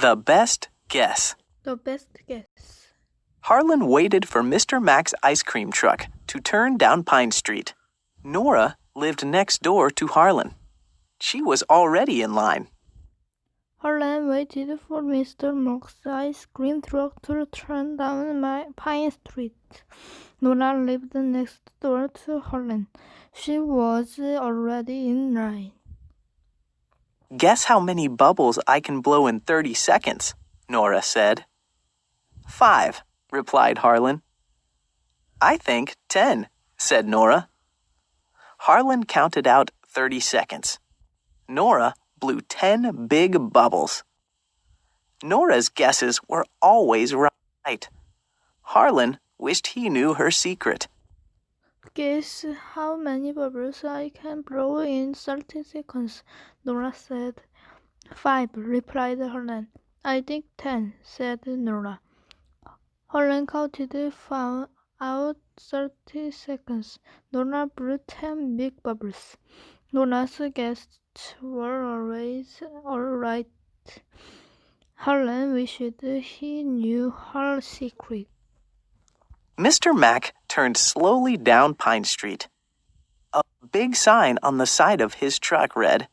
The best guess. The best guess. Harlan waited for Mr. Mac's ice cream truck to turn down Pine Street. Nora lived next door to Harlan. She was already in line. Harlan waited for Mr. Mac's ice cream truck to turn down Pine Street. Nora lived next door to Harlan. She was already in line. Guess how many bubbles I can blow in 30 seconds, Nora said. 5, replied Harlan. I think 10, said Nora. Harlan counted out 30 seconds. Nora blew 10 big bubbles. Nora's guesses were always right. Harlan wished he knew her secret. Guess how many bubbles I can blow in 30 seconds, Nora said. 5, replied Harlan. I think 10, said Nora. Harlan counted out 30 seconds. Nora blew 10 big bubbles. Nora's guesses were always all right. Harlan wished he knew her secret. Mr. Mac turned slowly down Pine Street. A big sign on the side of his truck read,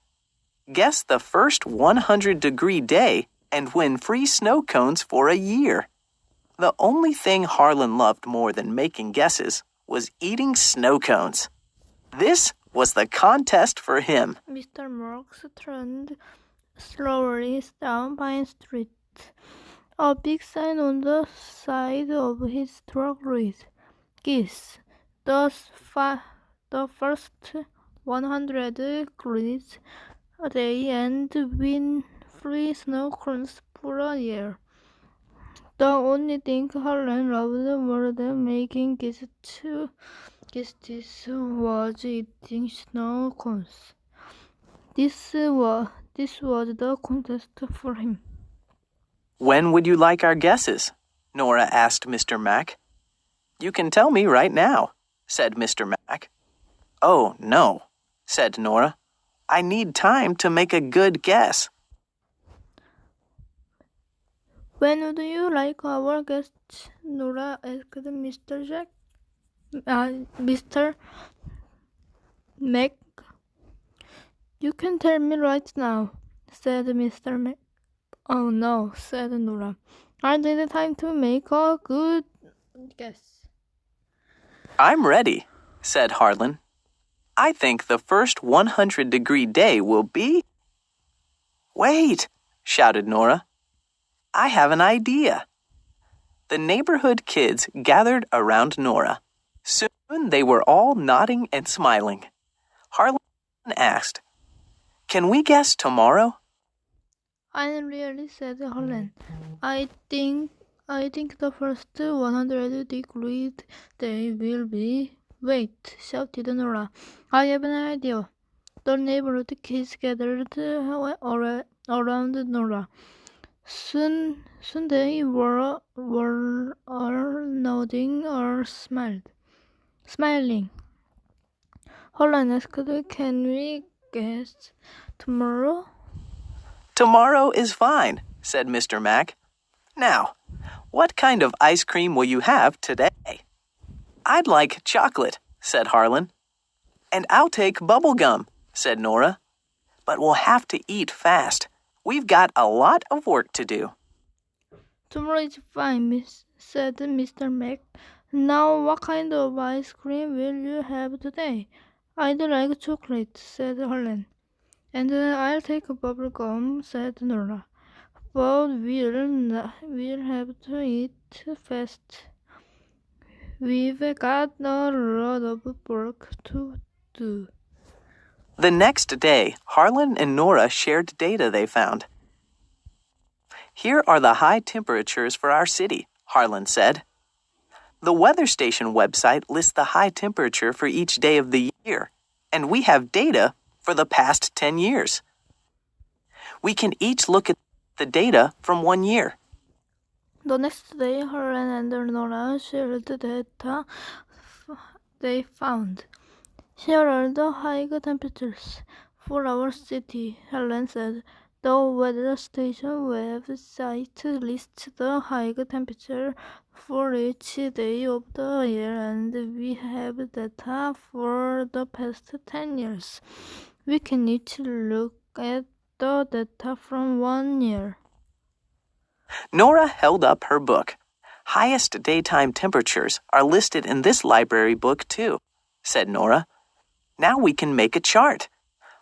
"Guess the first 100-degree day and win free snow cones for a year." The only thing Harlan loved more than making guesses was eating snow cones. This was the contest for him. Mr. Marks turned slowly down Pine Street. A big sign on the side of his truck read, "Guess the first 100 degrees a day and win free snow cones for a year." The only thing Harlan loved more than making guesses was eating snow cones. This was the contest for him. When would you like our guesses? Nora asked Mr. Mac. You can tell me right now, said Mr. Mac. Oh, no, said Nora. I need time to make a good guess. When would you like our guests? Nora asked Mr. Mac. You can tell me right now, said Mr. Mac. Oh no, said Nora. I need time to make a good guess. I'm ready, said Harlan. I think the first 100-degree day will be... Wait, shouted Nora. I have an idea. The neighborhood kids gathered around Nora. Soon they were all nodding and smiling. Harlan asked, Can we guess tomorrow? I really, said Harlan. I think the first 100-degree day will be... Wait, shouted Nora. I have an idea. The neighborhood kids gathered around Nora. Soon they were all nodding or smiling. Harlan asked, Can we guess tomorrow? Tomorrow is fine, said Mr. Mac. Now, what kind of ice cream will you have today? I'd like chocolate, said Harlan. And I'll take bubble gum, said Nora. But we'll have to eat fast. We've got a lot of work to do. Tomorrow is fine, said Mr. Mac. Now, what kind of ice cream will you have today? I'd like chocolate, said Harlan. And I'll take bubble gum, said Nora. But we'll have to eat fast. We've got a lot of work to do. The next day, Harlan and Nora shared data they found. Here are the high temperatures for our city, Harlan said. The weather station website lists the high temperature for each day of the year, and we have data for the past 10 years. We can each look at the data from 1 year. The next day, Harlan and Nora shared the data they found. Here are the high temperatures for our city, Harlan said. The weather station website lists the high temperature for each day of the year, and we have data for the past 10 years. We can each look at the data from 1 year. Nora held up her book. Highest daytime temperatures are listed in this library book too, said Nora. Now we can make a chart.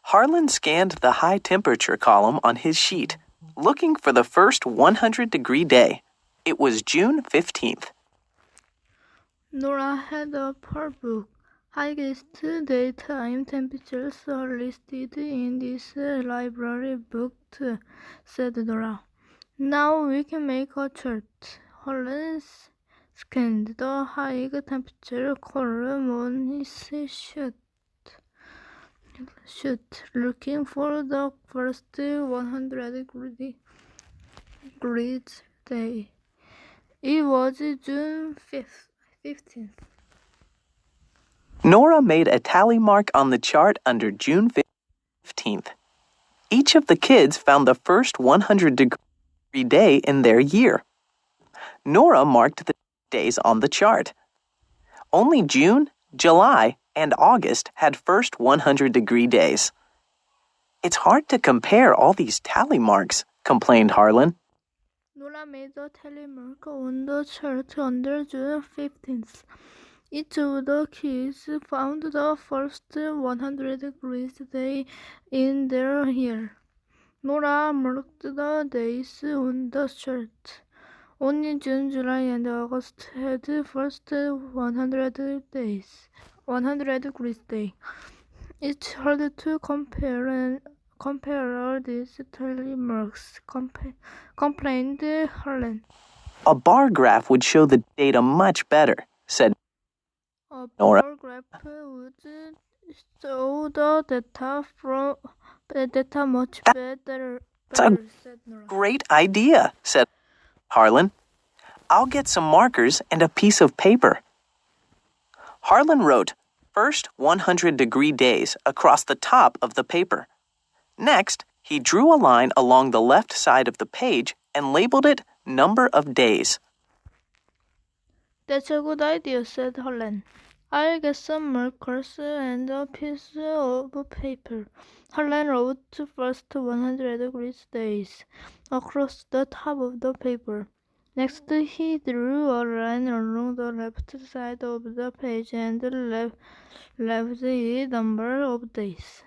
Harlan scanned the high temperature column on his sheet, looking for the first 100-degree day. It was June 15th. Nora held up her book. Highest daytime temperatures are listed in this library book too, said Nora. Now we can make a chart. Harlan scanned the high temperature column on his sheet, looking for the first 100-degree day. It was June 15th. Nora made a tally mark on the chart under June 15th. Each of the kids found the first 100-degree day in their year. Nora marked the days on the chart. Only June, July, and August had first 100-degree days. It's hard to compare all these tally marks, complained Harlan. Nora made a tally mark on the chart under June 15th. Each of the kids found the first 100-degree day in their year. Nora marked the days on the chart. Only June, July, and August had first 100 degrees day. It's hard to compare all these tally marks, complained Harlan. A bar graph would show the data much better, said Nora. A bar graph would show the data much better, said Nora. Great idea, said Harlan. I'll get some markers and a piece of paper. Harlan wrote first 100-degree days across the top of the paper. Next, he drew a line along the left side of the page and labeled it number of days. That's a good idea, said Harlan. I'll get some markers and a piece of paper. Harlan wrote first 100-degree days across the top of the paper. Next, he drew a line along the left side of the page and left the number of days.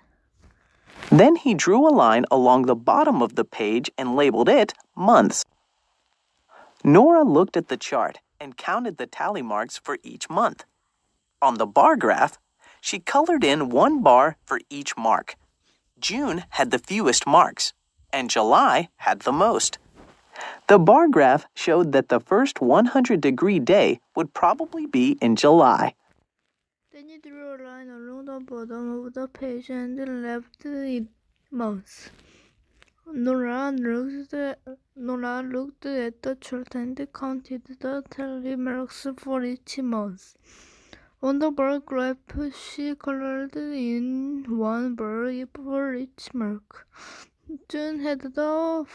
Then he drew a line along the bottom of the page and labeled it months. Nora looked at the chart and counted the tally marks for each month. On the bar graph, she colored in one bar for each mark. June had the fewest marks, and July had the most. The bar graph showed that the first 100-degree day would probably be in July. Then he drew a line along the bottom of the page and left it months. Nora looked at the chart and counted the tally marks for each month. On the bar graph, she colored in one bar for each mark. June had the fewest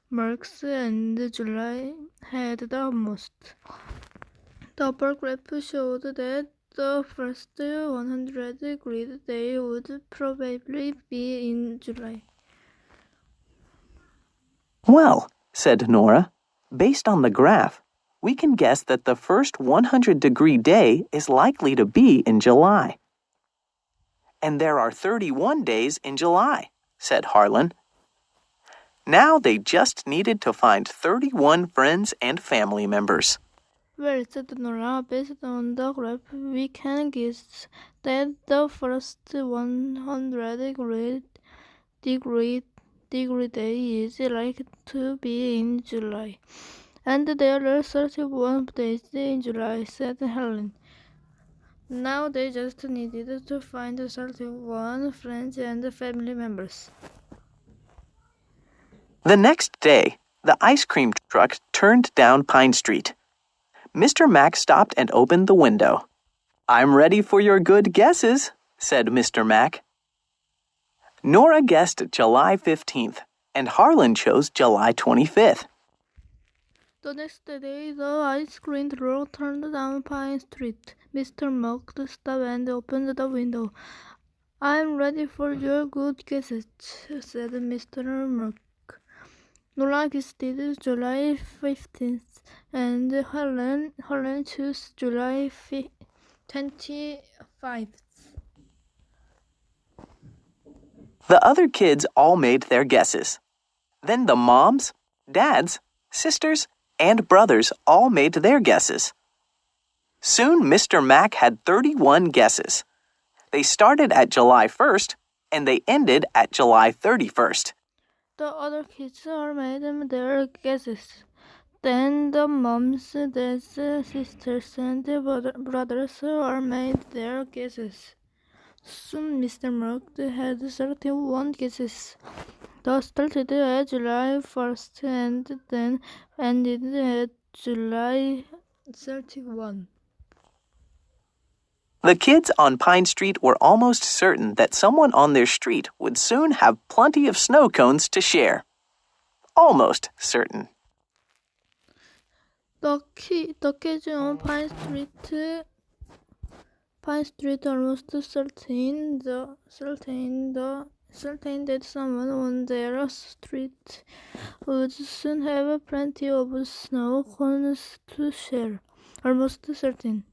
marks and July had the most. The bar graph showed that the first 100-degree day would probably be in July. Well, said Nora, based on the graph, we can guess that the first 100-degree day is likely to be in July. And there are 31 days in July, said Harlan. Now they just needed to find 31 friends and family members. Well, said Nora, based on the graph, we can guess that the first 100-degree day is likely to be in July. And there are 31 days in July, said Helen. Now they just needed to find 31 friends and family members. The next day, the ice cream truck turned down Pine Street. Mr. Mack stopped and opened the window. "I'm ready for your good guesses," said Mr. Mack. Nora guessed July 15th, and Harlan chose July 25th. The next day, the ice cream truck turned down Pine Street. Mr. Muck stopped and opened the window. "I'm ready for your good guesses," said Mr. Muck. Nora guessed July 15th, and Harlan chose July 25th. The other kids all made their guesses. Then the moms, dads, sisters, and brothers all made their guesses. Soon Mr. Mack had 31 guesses. They started at July 1st, and they ended at July 31st. The other kids all made their guesses. Then the moms, dads, sisters, and brothers all made their guesses. Soon Mr. Muck had 31 guesses. They started at July 1st and then ended at July 31. The kids on Pine Street were almost certain that someone on their street would soon have plenty of snow cones to share. Almost certain. The kids on Pine Street almost certain that someone on their street would soon have plenty of snow cones to share. Almost certain.